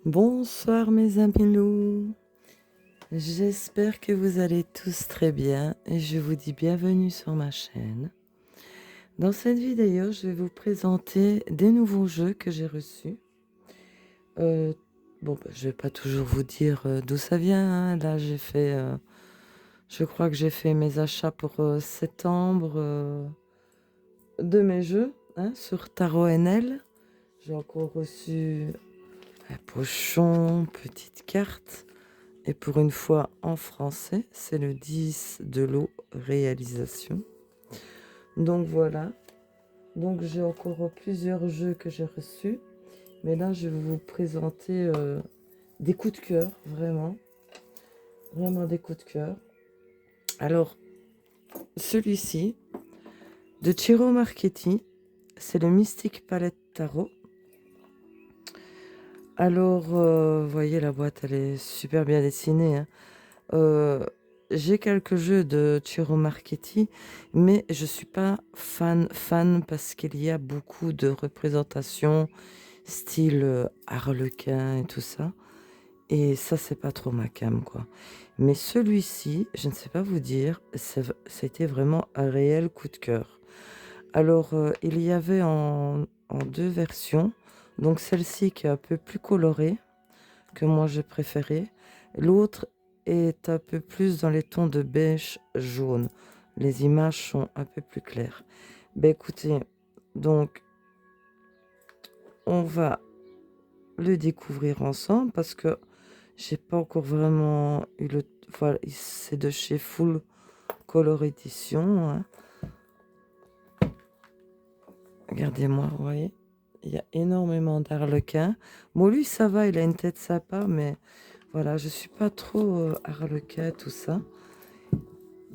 Bonsoir mes amis loups, j'espère que vous allez tous très bien et je vous dis bienvenue sur ma chaîne. Dans cette vidéo, je vais vous présenter des nouveaux jeux que j'ai reçus. Je vais pas toujours vous dire d'où ça vient, hein. Là je crois que j'ai fait mes achats pour septembre de mes jeux, hein, sur Tarot NL. J'ai encore reçu un pochon, petite carte. Et pour une fois en français, c'est le 10 de l'eau réalisation. Donc voilà. Donc j'ai encore plusieurs jeux que j'ai reçus. Mais là, je vais vous présenter des coups de cœur, vraiment. Vraiment des coups de cœur. Alors, celui-ci, de Ciro Marchetti, c'est le Mystic Palette Tarot. Alors, vous voyez, la boîte, elle est super bien dessinée, hein. J'ai quelques jeux de Ciro Marchetti, mais je suis pas fan parce qu'il y a beaucoup de représentations style harlequin et tout ça. Et ça, c'est pas trop ma came, quoi. Mais celui-ci, je ne sais pas vous dire, ça a été vraiment un réel coup de cœur. Alors, il y avait en deux versions. Donc celle-ci qui est un peu plus colorée, que moi j'ai préféré. L'autre est un peu plus dans les tons de beige jaune. Les images sont un peu plus claires. Ben écoutez, donc on va le découvrir ensemble parce que j'ai pas encore vraiment eu le... Voilà, c'est de chez Full Color Edition, hein. Regardez-moi, vous voyez, il y a énormément d'arlequins. Bon, lui, ça va, il a une tête sympa, mais voilà, je suis pas trop harlequin, tout ça.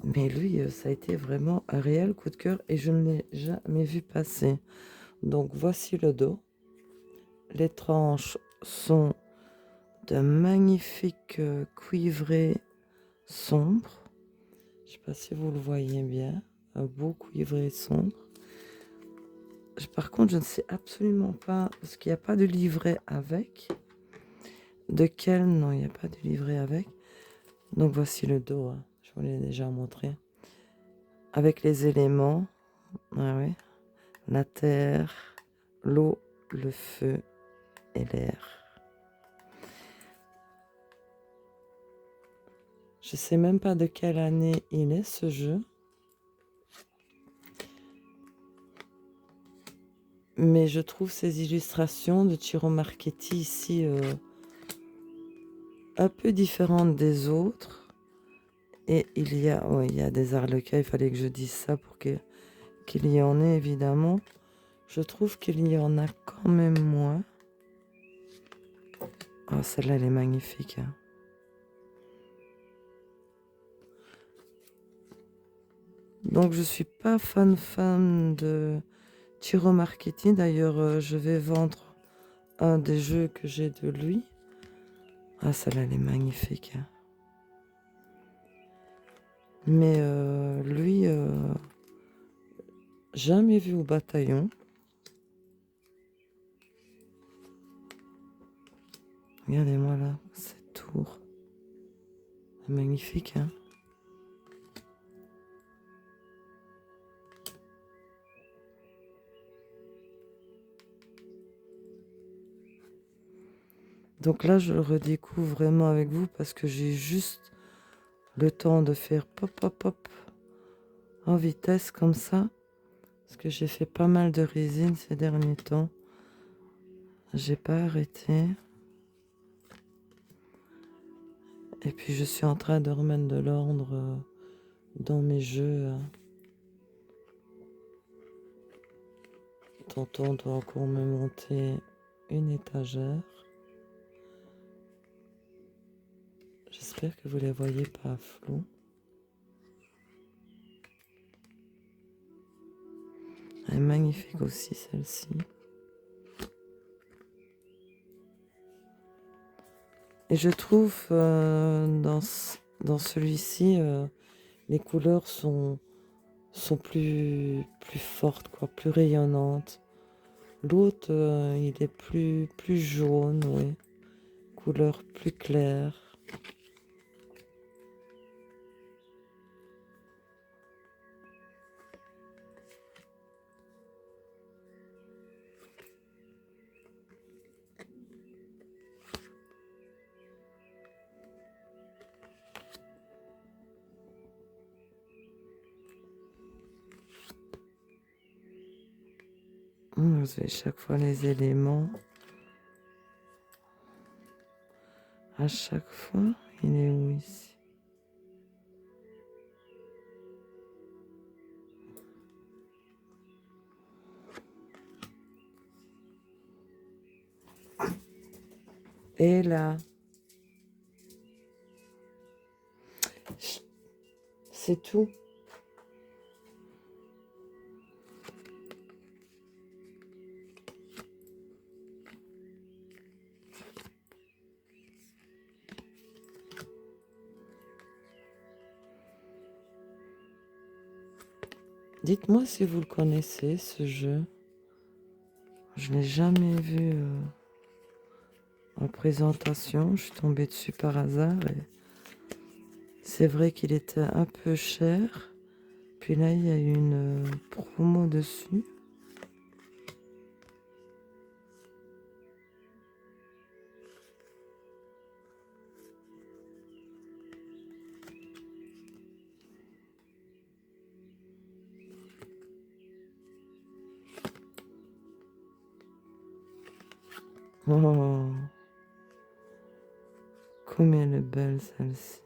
Mais lui, ça a été vraiment un réel coup de cœur et je ne l'ai jamais vu passer. Donc voici le dos. Les tranches sont de magnifiques cuivrés sombres. Je ne sais pas si vous le voyez bien. Un beau cuivré sombre. Par contre, je ne sais absolument pas, parce qu'il n'y a pas de livret avec. De quel? Non, il n'y a pas de livret avec. Donc voici le dos, hein. Je vous l'ai déjà montré. Avec les éléments. Ah oui. La terre, l'eau, le feu et l'air. Je sais même pas de quelle année il est ce jeu. Mais je trouve ces illustrations de Ciro Marchetti ici un peu différentes des autres. Et il y a des arlequins, il fallait que je dise ça pour qu'il y en ait évidemment. Je trouve qu'il y en a quand même moins. Oh, celle-là, elle est magnifique, hein. Donc, je suis pas fan de Ciro Marchetti. D'ailleurs, je vais vendre un des jeux que j'ai de lui. Ah, celle-là, elle est magnifique, hein. Mais lui, jamais vu au bataillon. Regardez-moi là, cette tour. C'est magnifique, hein. Donc là, je le redécouvre vraiment avec vous parce que j'ai juste le temps de faire pop, pop, pop en vitesse comme ça. Parce que j'ai fait pas mal de résine ces derniers temps. J'ai pas arrêté. Et puis je suis en train de remettre de l'ordre dans mes jeux, hein. Tantôt, on doit encore me monter une étagère. J'espère que vous les voyez pas flou. Elle est magnifique aussi celle-ci. Et je trouve dans celui-ci, les couleurs sont plus fortes, quoi, plus rayonnantes. L'autre, il est plus jaune, oui. couleurs plus claires. Vous avez chaque fois les éléments. À chaque fois, il est où ici? Et là. C'est tout. Dites-moi si vous le connaissez, ce jeu. Je ne l'ai jamais vu en présentation. Je suis tombée dessus par hasard. Et c'est vrai qu'il était un peu cher. Puis là, il y a eu une promo dessus. Oh, comme elle est belle celle-ci.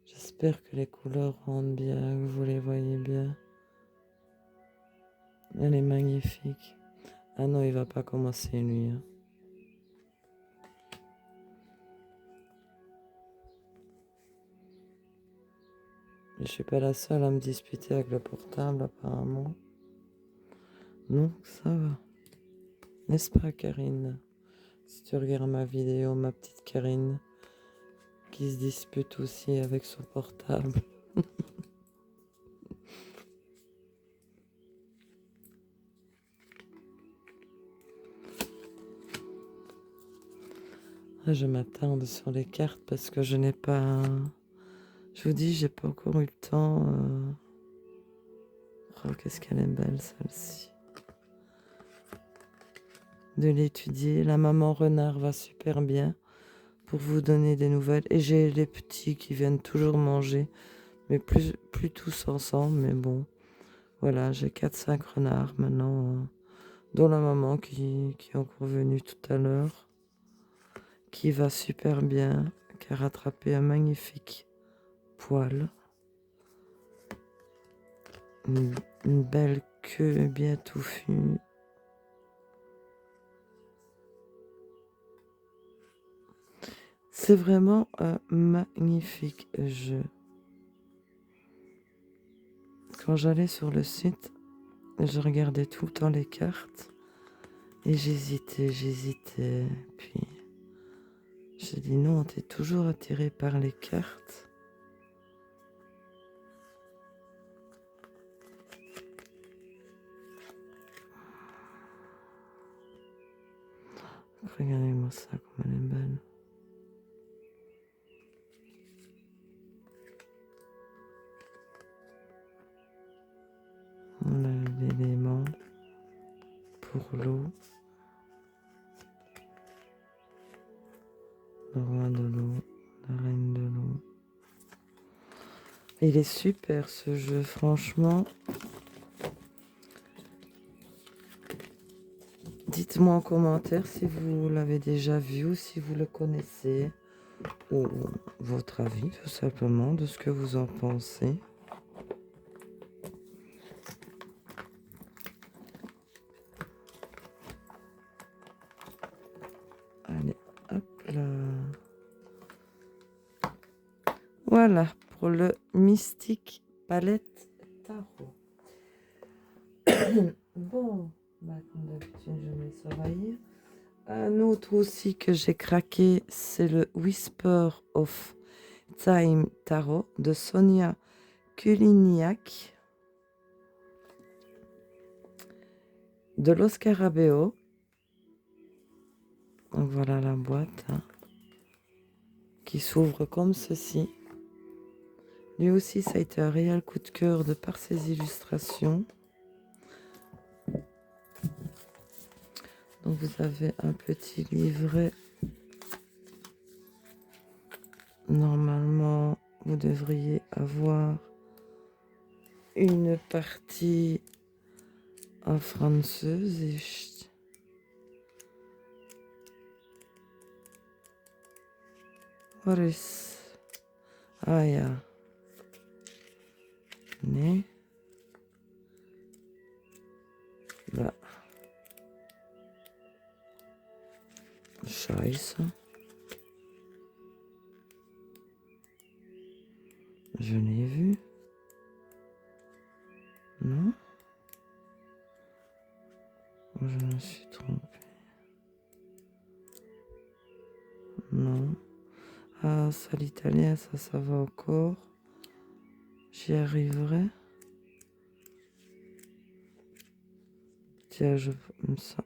J'espère que les couleurs rendent bien, que vous les voyez bien. Elle est magnifique. Ah non, il va pas commencer lui. Hein. Je suis pas la seule à me disputer avec le portable apparemment. Non, ça va. N'est-ce pas, Karine? Si tu regardes ma vidéo, ma petite Karine, qui se dispute aussi avec son portable. Je m'attarde sur les cartes parce que je n'ai pas... Je vous dis, j'ai pas encore eu le temps. Oh, qu'est-ce qu'elle est belle, celle-ci. De l'étudier. La maman renard va super bien pour vous donner des nouvelles. Et j'ai les petits qui viennent toujours manger, mais plus tous ensemble. Mais bon, voilà, j'ai 4-5 renards maintenant, dont la maman qui est encore venue tout à l'heure, qui va super bien, qui a rattrapé un magnifique poil. Une belle queue bien touffue. C'est vraiment un magnifique jeu. Quand j'allais sur le site, je regardais tout le temps les cartes et j'hésitais. Puis j'ai dit non, t'es toujours attiré par les cartes. Regardez-moi ça, comme elle est belle. On a l'élément pour l'eau. Le roi de l'eau, la reine de l'eau. Il est super ce jeu, franchement. Dites-moi en commentaire si vous l'avez déjà vu ou si vous le connaissez. Ou votre avis, tout simplement, de ce que vous en pensez. Allez, hop là. Voilà, pour le Mystic Palette Tarot. Bon, bah, comme d'habitude, je vais surveiller. Un autre aussi que j'ai craqué, c'est le Whisper of Time Tarot de Sonia Kuliniak de Los Scarabeo. Donc voilà la boîte hein, qui s'ouvre comme ceci. Lui aussi, ça a été un réel coup de cœur de par ses illustrations. Donc vous avez un petit livret. Normalement, vous devriez avoir une partie en Französisch. What is... Ah ja. Nee. Bah. Scheiße. Je l'ai vu. Non? Je me suis trompée. Non. Ah, ça l'italien, ça va encore. J'y arriverai. Tiens, je me sens...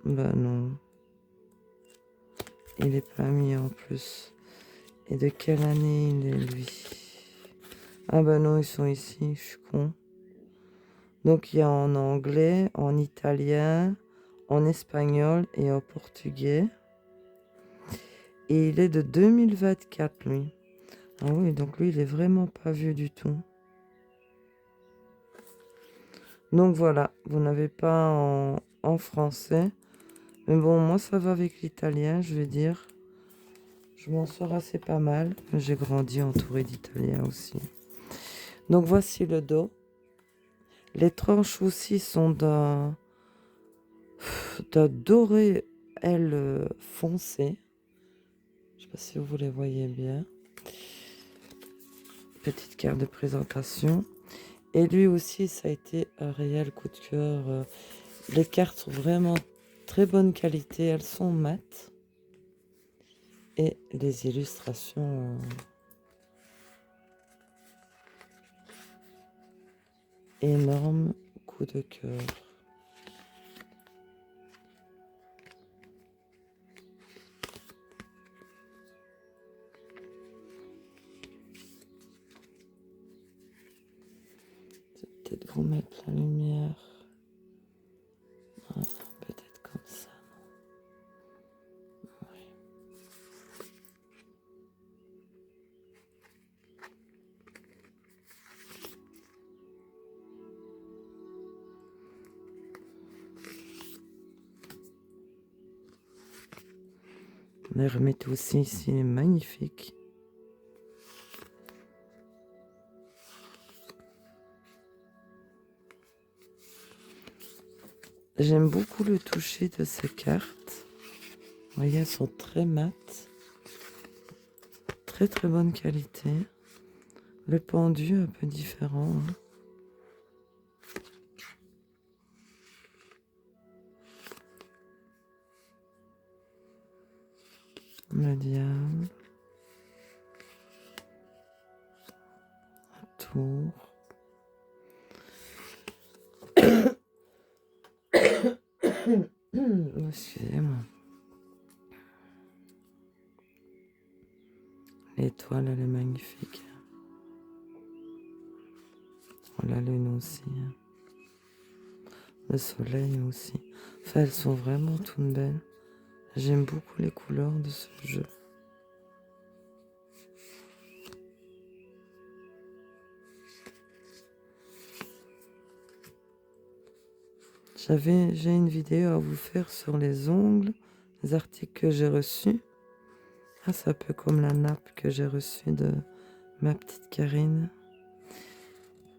Bah non. Il est pas mis en plus. Et de quelle année il est lui? Ah bah non, ils sont ici, je suis con. Donc il y a en anglais, en italien, en espagnol et en portugais. Et il est de 2024 lui. Ah oui, donc lui il est vraiment pas vieux du tout. Donc voilà, vous n'avez pas en français. Mais bon, moi ça va avec l'italien, je vais dire. Je m'en sors assez pas mal. J'ai grandi entouré d'Italiens aussi. Donc voici le dos. Les tranches aussi sont d'un doré aile foncé. Je sais pas si vous les voyez bien. Petite carte de présentation. Et lui aussi, ça a été un réel coup de cœur. Les cartes sont vraiment très bonne qualité. Elles sont mates. Et les illustrations... énorme coup de cœur. Peut-être vous mettre la lumière. Voilà, peut-être comme ça. Oui. Les remettez aussi ici, il est magnifique. J'aime beaucoup le toucher de ces cartes. Vous voyez, elles sont très mates. Très très bonne qualité. Le pendu un peu différent. Hein. Le diable. Un tour. Excusez-moi. L'étoile, elle est magnifique. La lune aussi. Le soleil aussi. Enfin, elles sont vraiment toutes belles. J'aime beaucoup les couleurs de ce jeu. J'ai une vidéo à vous faire sur les ongles, les articles que j'ai reçus. Ah, c'est un peu comme la nappe que j'ai reçue de ma petite Karine.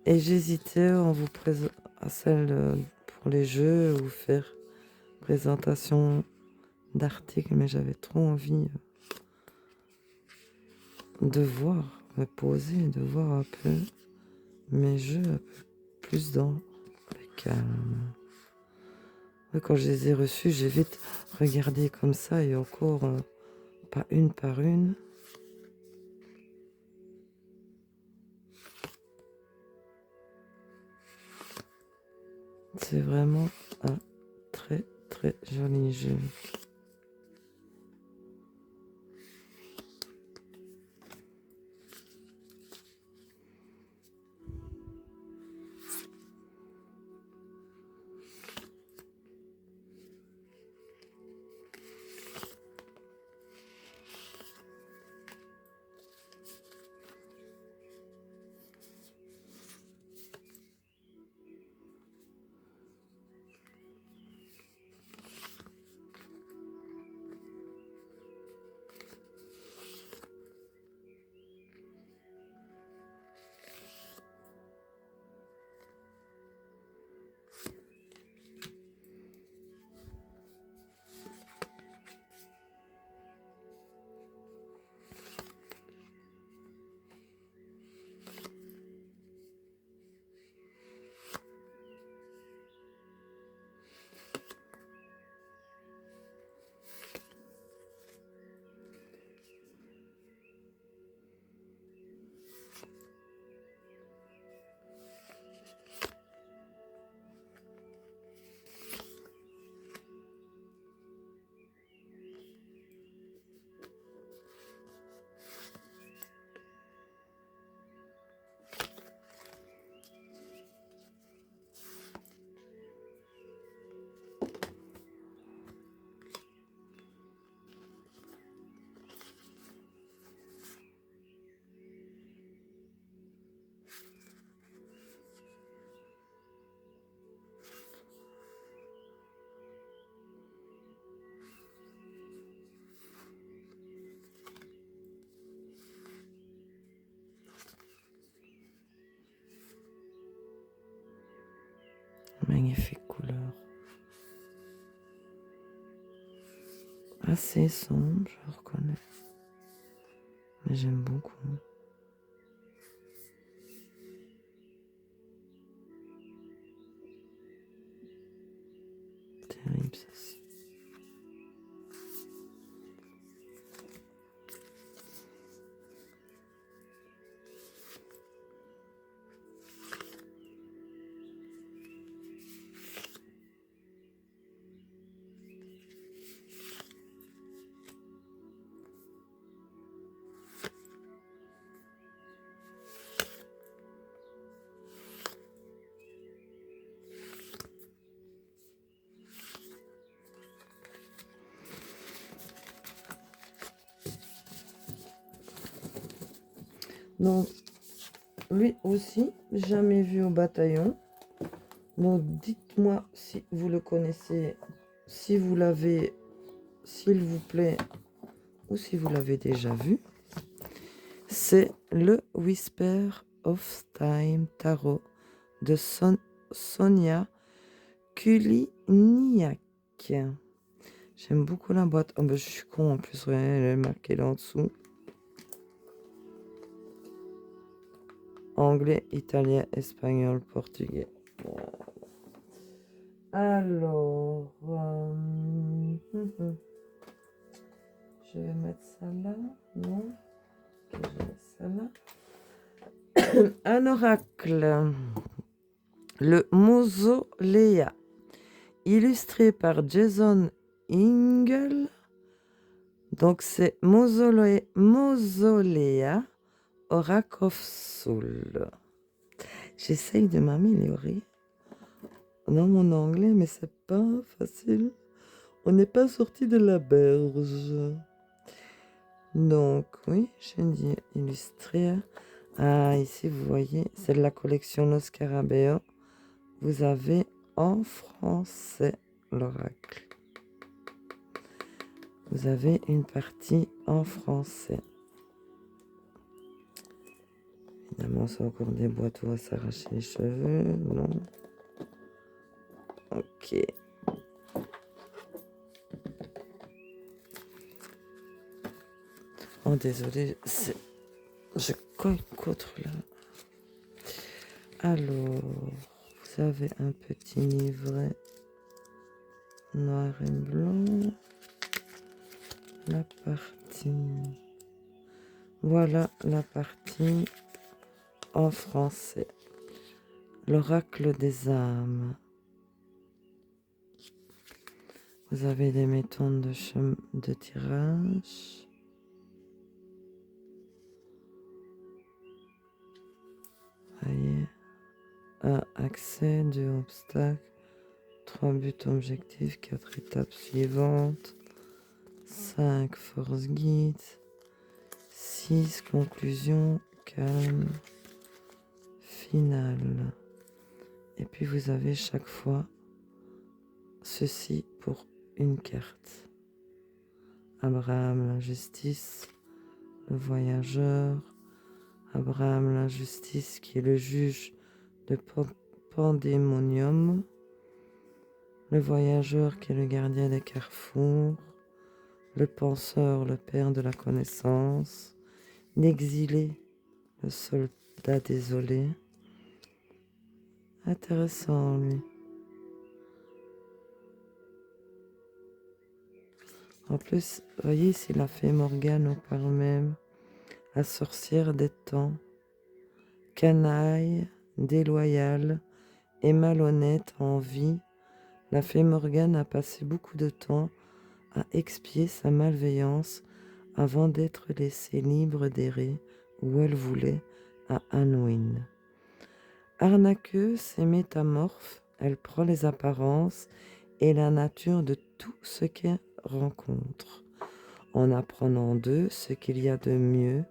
Et j'hésitais à celle pour les jeux ou faire présentation d'articles, mais j'avais trop envie de voir, me poser, de voir un peu mes jeux un peu plus dans le calme. Quand je les ai reçus, j'ai vite regardé comme ça et encore pas une par une. C'est vraiment un très très joli jeu. magnifique couleur. Assez sombre, je reconnais. Mais j'aime beaucoup. Terrible, ça aussi. Donc, lui aussi, jamais vu au bataillon. Donc, dites-moi si vous le connaissez, si vous l'avez, s'il vous plaît, ou si vous l'avez déjà vu. C'est le Whisper of Time Tarot de Sonia Kuliniak. J'aime beaucoup la boîte. Oh, ben, je suis con en plus, ouais, elle est marquée là en dessous. Anglais, italien, espagnol, portugais. Alors, je vais mettre ça là. Non, ok, je vais mettre ça là. Un oracle. Le Mausolea. Illustré par Jason Ingle. Donc c'est Mausolea Oracle of Soul. J'essaye de m'améliorer dans mon anglais, mais c'est pas facile. On n'est pas sorti de la berge. Donc oui, j'ai dit illustré. Ah, ici vous voyez, c'est de la collection Los Scarabeo. Vous avez en français l'oracle. Vous avez une partie en français. Évidemment, c'est encore des boîtes où on va s'arracher les cheveux. Non. Ok. Oh, désolé. Je colle contre là. Alors, vous avez un petit livret noir et blanc. La partie. Voilà la partie en français. L'oracle des âmes. Vous avez des méthodes de tirage. Voyez. 1 accès, 2 obstacles, 3 buts objectifs, 4 étapes suivantes, 5 force guide, 6 conclusion, calme, finale. Et puis vous avez chaque fois ceci pour une carte. Abraham la justice, le voyageur, Abraham la justice qui est le juge de Pandémonium, le voyageur qui est le gardien des carrefours, le penseur, le père de la connaissance, l'exilé, le soldat désolé. Intéressant, lui. En plus, voyez, ici, la fée Morgane, on parle même. La sorcière des temps, canaille, déloyale et malhonnête en vie, la fée Morgane a passé beaucoup de temps à expier sa malveillance avant d'être laissée libre d'errer où elle voulait à Anouin. Arnaqueuse et métamorphe, elle prend les apparences et la nature de tout ce qu'elle rencontre, en apprenant d'eux ce qu'il y a de mieux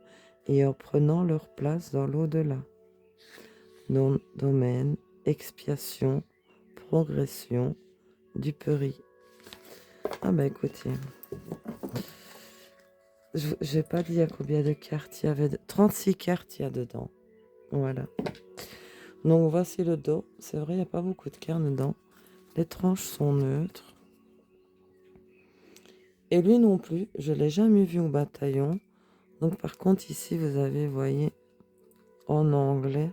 et en prenant leur place dans l'au-delà. Domaine, expiation, progression, duperie. Ah bah écoutez, je n'ai pas dit à combien de cartes il y avait. 36 cartes il y a dedans. Voilà. Donc voici le dos. C'est vrai, il n'y a pas beaucoup de carne dedans. Les tranches sont neutres. Et lui non plus, je ne l'ai jamais vu au bataillon. Donc par contre ici vous avez, vous voyez, en anglais.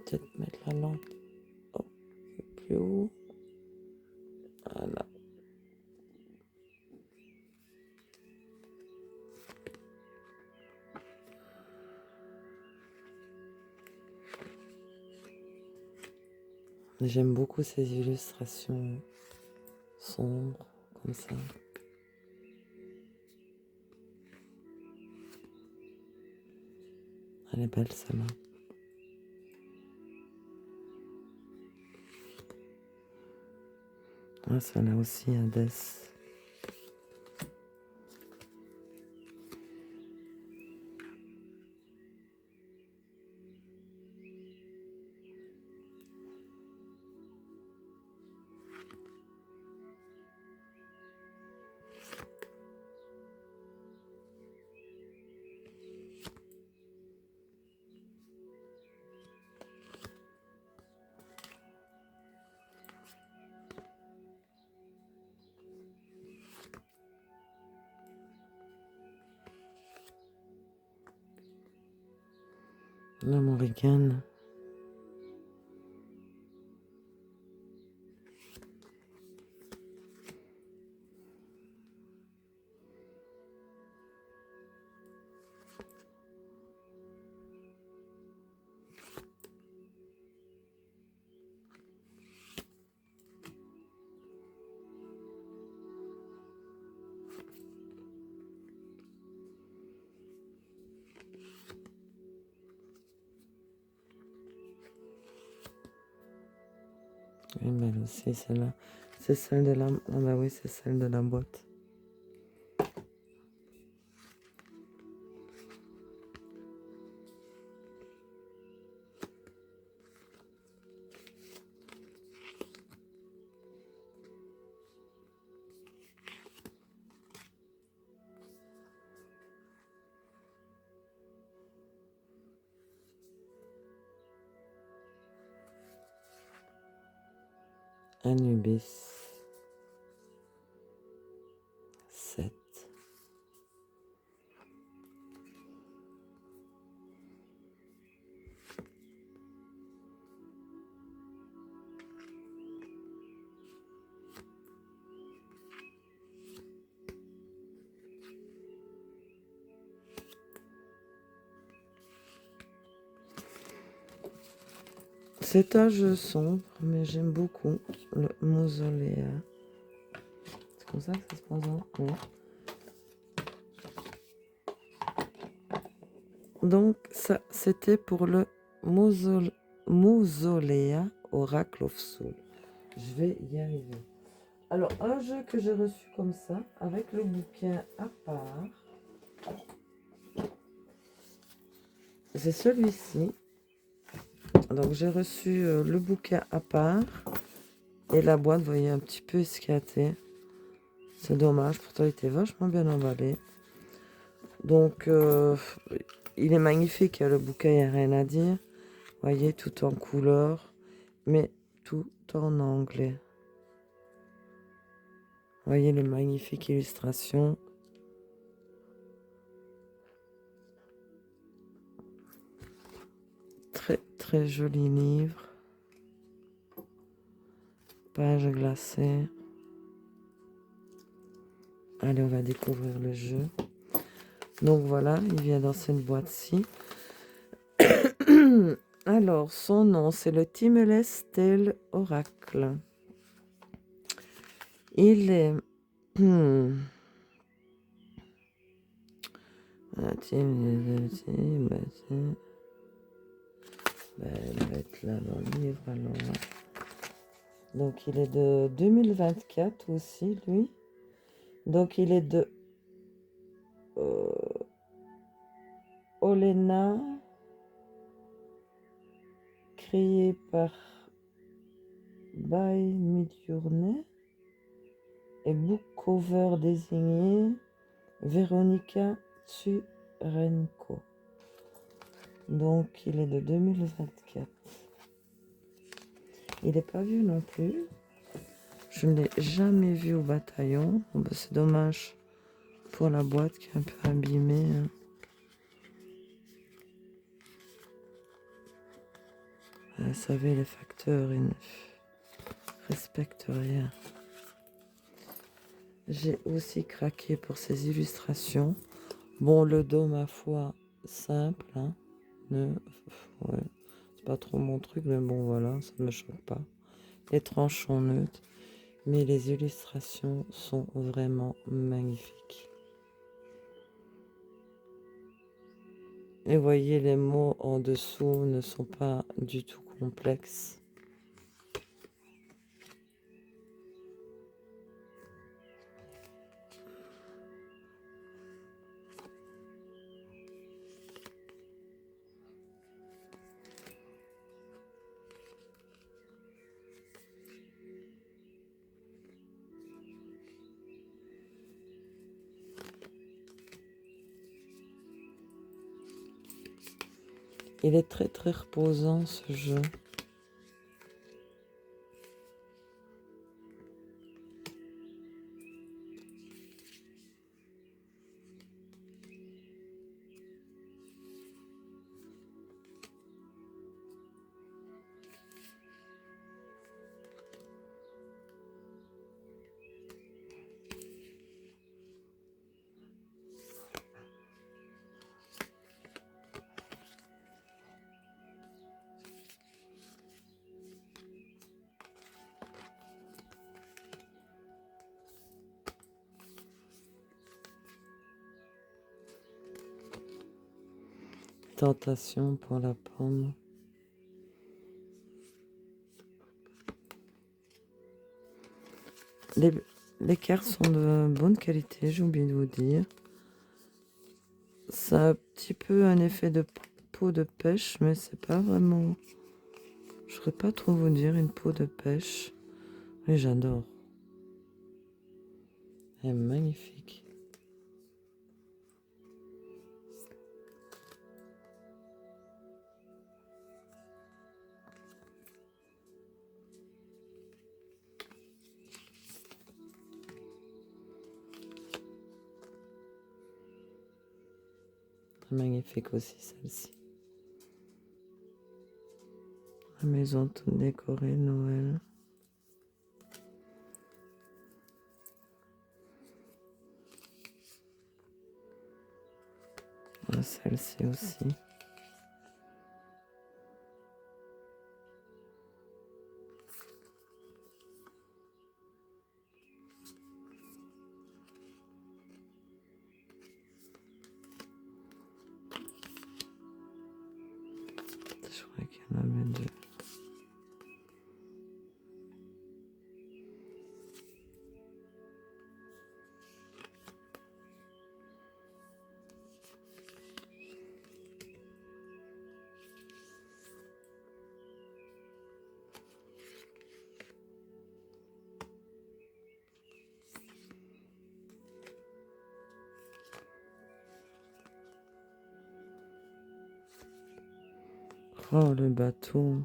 Peut-être mettre la lampe un peu plus haut. Voilà. J'aime beaucoup ces illustrations sombres comme ça. Elle est belle celle-là. Ah, celle-là aussi, Hades. La Morrigan. Elle est belle aussi celle-là. C'est celle de la... Ah bah oui, c'est celle de la boîte. Anubis. 7. C'est un jeu sombre, mais j'aime beaucoup le mausoléa. C'est comme ça que ça se présente. Oui. Donc ça, c'était pour le mausoléa Oracle of Soul. Je vais y arriver. Alors, un jeu que j'ai reçu comme ça, avec le bouquin à part, c'est celui-ci. Donc, j'ai reçu le bouquin à part et la boîte, vous voyez, un petit peu esquintée. C'est dommage, pourtant il était vachement bien emballé. Donc, il est magnifique, le bouquin, il n'y a rien à dire. Vous voyez, tout en couleur, mais tout en anglais. Vous voyez les magnifiques illustrations. Très, très joli livre. Page glacée. Allez, on va découvrir le jeu. Donc voilà, il vient dans cette boîte-ci. Alors, son nom, c'est le Timeless Tale Oracle. Il est... Elle va être là dans le livre, alors. Donc, il est de 2024 aussi, lui. Donc, il est de Olena, créé par By Midjourney, et book cover désigné Veronika Tsurenko. Donc il est de 2024. Il n'est pas vieux non plus. Je ne l'ai jamais vu au bataillon. Bon, bah, c'est dommage pour la boîte qui est un peu abîmée, hein. Vous savez, les facteurs, ils ne respectent rien. J'ai aussi craqué pour ces illustrations. Bon, le dos, ma foi, simple, hein. Ouais, c'est pas trop mon truc, mais bon, voilà, ça me choque pas. Les tranches sont neutres, mais les illustrations sont vraiment magnifiques. Et voyez, les mots en dessous ne sont pas du tout complexes. Il est très très reposant ce jeu. Tentation pour la pomme. Les cartes sont de bonne qualité, j'ai oublié de vous dire. Ça a un petit peu un effet de peau de pêche, mais c'est pas vraiment... Je ne saurais pas trop vous dire une peau de pêche. Mais j'adore. Elle est magnifique. Magnifique aussi celle-ci. La maison toute décorée Noël. Celle-ci aussi. Je crois qu'il y en avait deux. Oh, le bateau.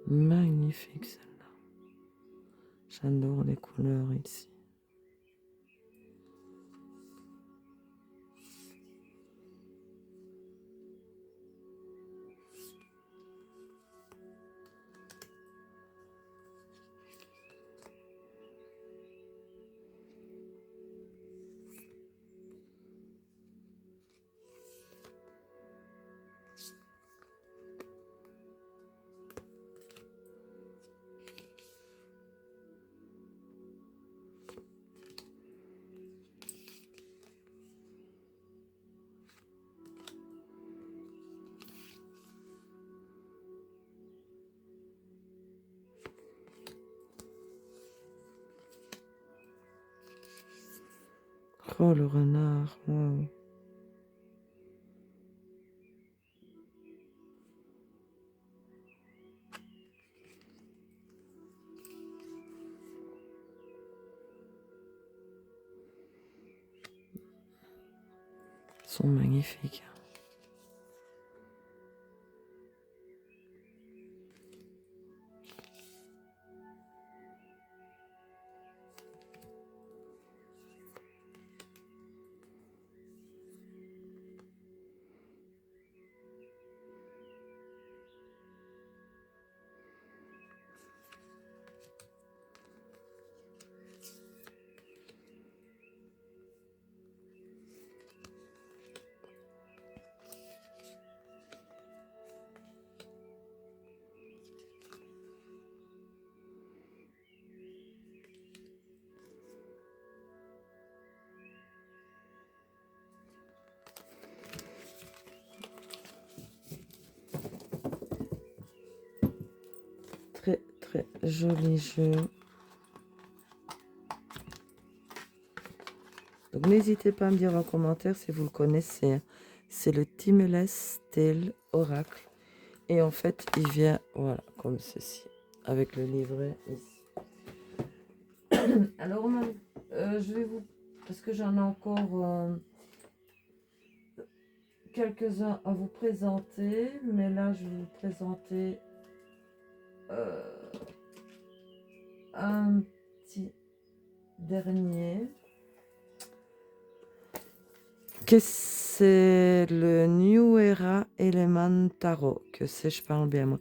Magnifique celle-là. J'adore les couleurs ici. Oh, le renard. Wow. sont magnifiques. Très très joli jeu. Donc n'hésitez pas à me dire en commentaire si vous le connaissez, hein. C'est le Timeless Tale Oracle. Et en fait, il vient, voilà, comme ceci, avec le livret ici. Alors, je vais vous... Parce que j'en ai encore quelques-uns à vous présenter. Mais là, je vais vous présenter un petit dernier. Que c'est le New Era Element Tarot. Que c'est, je parle bien moi.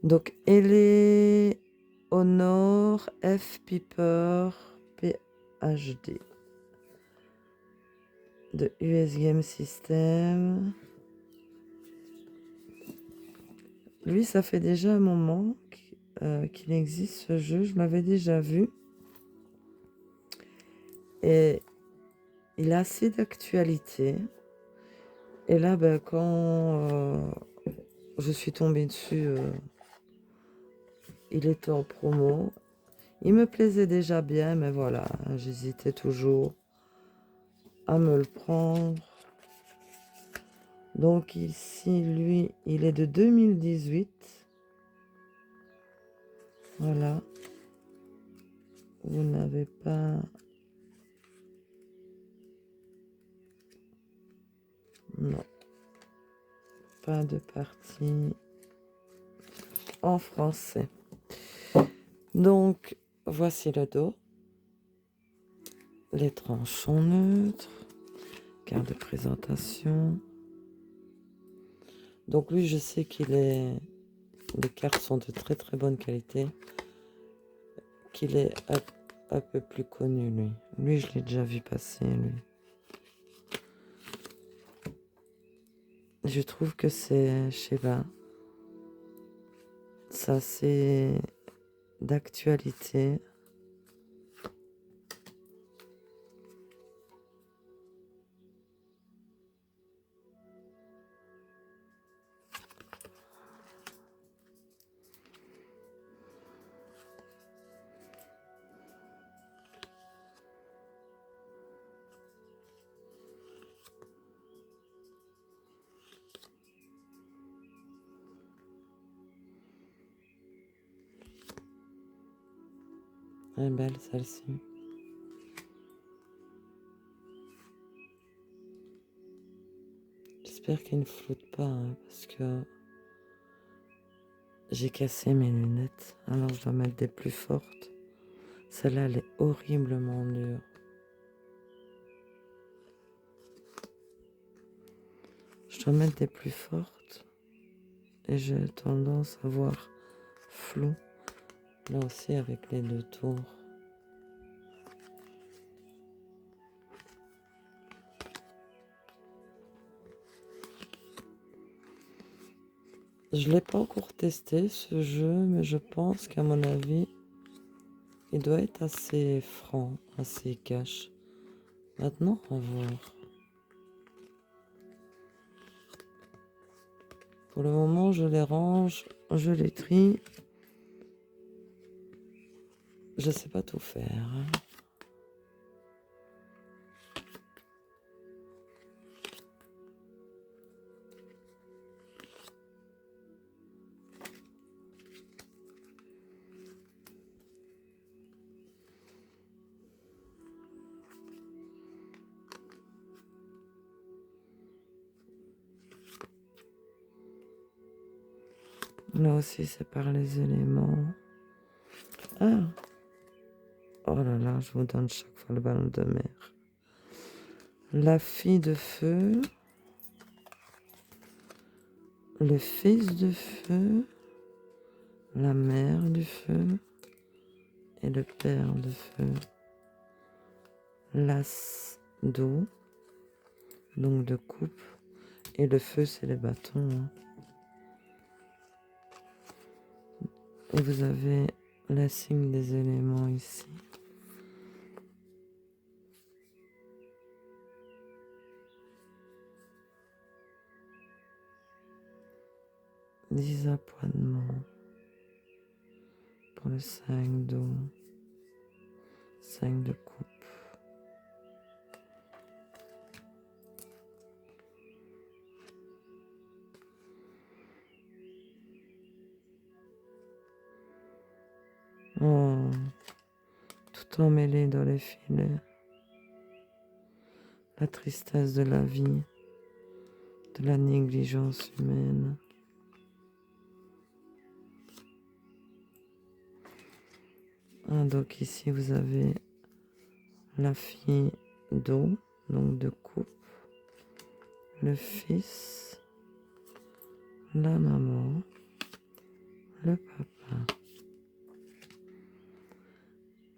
Donc, Eleonore F. Piper PhD de US Game System. Lui, ça fait déjà un moment qu'il existe ce jeu. Je l'avais déjà vu. Et il a assez d'actualité. Et là, ben, quand je suis tombée dessus, il était en promo. Il me plaisait déjà bien, mais voilà, j'hésitais toujours à me le prendre. Donc ici, lui, il est de 2018. Voilà. Vous n'avez pas... Non. Pas de partie en français. Donc, voici le dos. Les tranches sont neutres. Carte de présentation. Donc lui, je sais qu'il est... Les cartes sont de très très bonne qualité. Qu'il est un peu plus connu, lui. Lui, je l'ai déjà vu passer, lui. Je trouve que c'est, je sais pas, ça c'est d'actualité. Elle est belle celle-ci. J'espère qu'elle ne flotte pas, hein, parce que j'ai cassé mes lunettes. Alors je dois mettre des plus fortes. Celle-là, elle est horriblement dure. Je dois mettre des plus fortes. Et j'ai tendance à voir flou. Là aussi avec les deux tours. Je ne l'ai pas encore testé ce jeu, mais je pense qu'à mon avis, il doit être assez franc, assez cash. Maintenant, on va voir. Pour le moment, je les range, je les trie. Je sais pas tout faire, hein. Là aussi, c'est par les éléments. Ah! Oh là là, je vous donne chaque fois le ballon de mer. La fille de feu. Le fils de feu. La mère du feu. Et le père de feu. L'as d'eau. Donc de coupe. Et le feu, c'est les bâtons. Hein. Et vous avez la signe des éléments ici. Dix appointements pour le 5 d'eau, 5 de coupe. Oh, tout emmêlé dans les filets. La tristesse de la vie, de la négligence humaine. Ah, donc ici vous avez la fille d'eau, donc de coupe, le fils, la maman, le papa.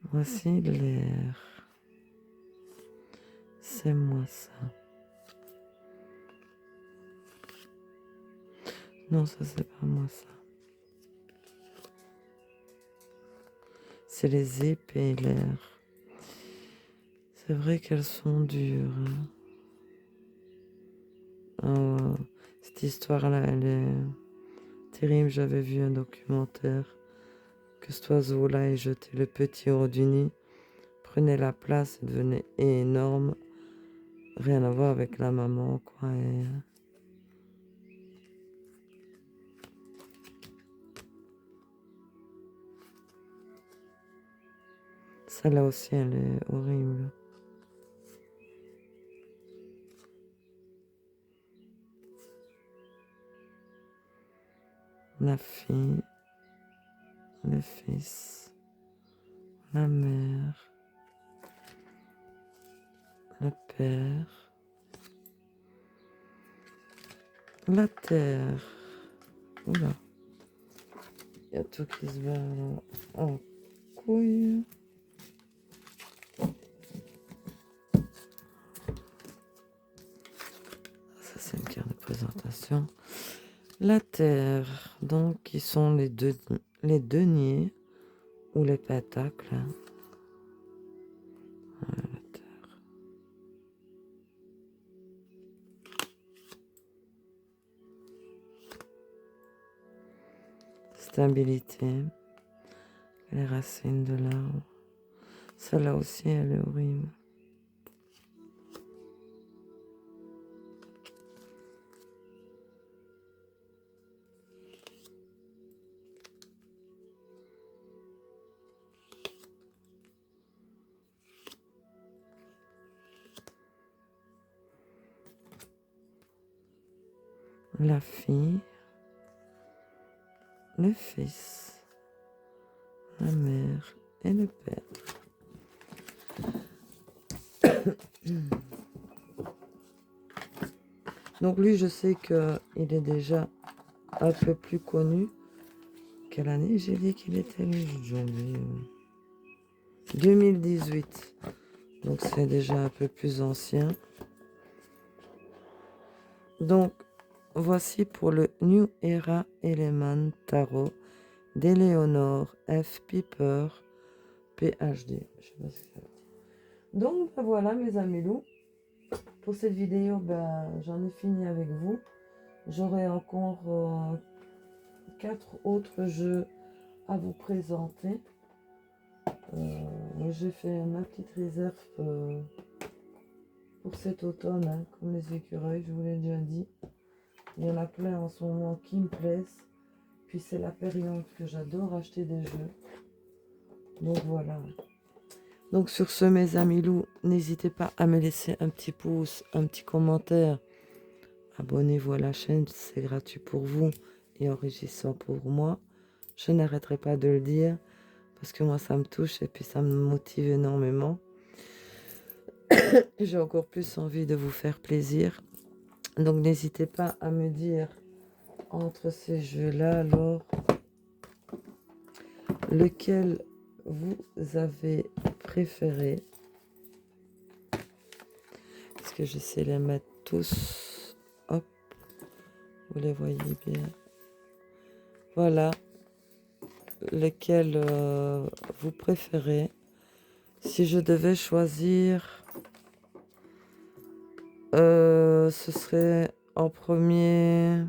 Voici l'air. C'est moi ça. Non, ça c'est pas moi ça. C'est les épées et l'air. C'est vrai qu'elles sont dures. Hein. Oh, cette histoire-là, elle est terrible. J'avais vu un documentaire que cet oiseau-là ait jeté le petit hors du nid, prenait la place et devenait énorme. Rien à voir avec la maman, quoi. Et... celle-là aussi, elle est horrible. La fille, le fils, la mère, le père, la terre. Oula, il y a tout qui se bat là. En couille. Ça, c'est une carte de présentation. La terre, donc, qui sont les deniers ou les pétacles. Voilà, la terre. Stabilité. Les racines de l'arbre. Celle-là aussi, elle est horrible. La fille, le fils, la mère et le père. Donc lui, je sais qu'il est déjà un peu plus connu. Quelle année j'ai dit qu'il était lui? J'ai dit 2018. Donc c'est déjà un peu plus ancien. Donc voici pour le New Era Element Tarot d'Eleonore F. Piper, PhD. Je sais pas ce que c'est. Donc ben voilà mes amis loups. Pour cette vidéo, j'en ai fini avec vous. J'aurai encore 4 autres jeux à vous présenter. J'ai fait ma petite réserve pour cet automne, hein, comme les écureuils, je vous l'ai déjà dit. Il y en a plein en ce moment qui me plaisent. Puis c'est la période que j'adore acheter des jeux. Donc voilà. Donc sur ce, mes amis loups, n'hésitez pas à me laisser un petit pouce, un petit commentaire. Abonnez-vous à la chaîne, c'est gratuit pour vous. et enrichissant pour moi. Je n'arrêterai pas de le dire parce que moi, ça me touche et puis ça me motive énormément. J'ai encore plus envie de vous faire plaisir. Donc, n'hésitez pas à me dire entre ces jeux-là, alors, lequel vous avez préféré. Est-ce que j'essaie de les mettre tous? Hop, vous les voyez bien. Voilà, lequel vous préférez. Si je devais choisir, ce serait en premier.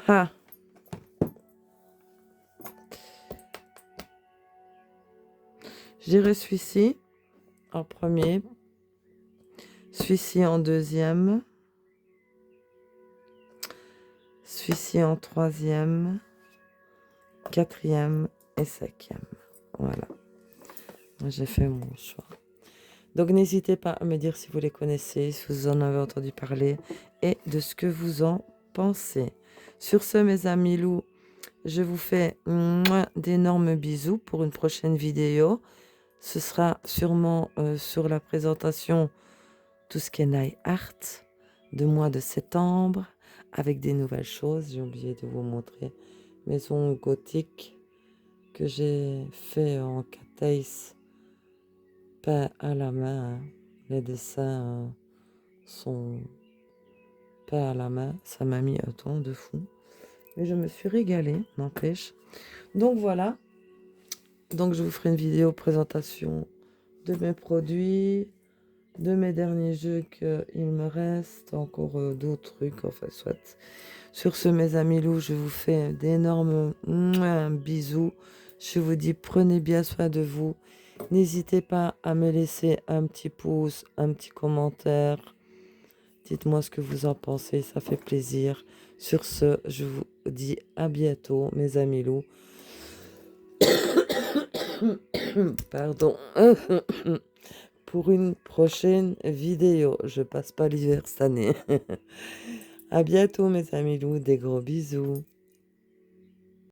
Ah, je dirais celui-ci en premier, celui-ci en deuxième, celui-ci en troisième, quatrième et cinquième. Voilà, j'ai fait mon choix. Donc n'hésitez pas à me dire si vous les connaissez, si vous en avez entendu parler et de ce que vous en pensez. Sur ce, mes amis loups, je vous fais d'énormes bisous pour une prochaine vidéo. Ce sera sûrement sur la présentation tout ce qui est Night Art de mois de septembre avec des nouvelles choses. J'ai oublié de vous montrer mes ongles gothiques que j'ai fait en Cateis peint à la main. Les dessins sont peints à la main. Ça m'a mis un temps de fou. Mais je me suis régalée, n'empêche. Donc voilà. Donc je vous ferai une vidéo présentation de mes produits, de mes derniers jeux qu'il me reste, encore d'autres trucs, enfin soit. Sur ce, mes amis loups, je vous fais d'énormes bisous. Je vous dis, prenez bien soin de vous. N'hésitez pas à me laisser un petit pouce, un petit commentaire. Dites-moi ce que vous en pensez, ça fait plaisir. Sur ce, je vous dis à bientôt, mes amis loups. Pardon. Pour une prochaine vidéo. Je passe pas l'hiver cette année. À bientôt, mes amis loups. Des gros bisous.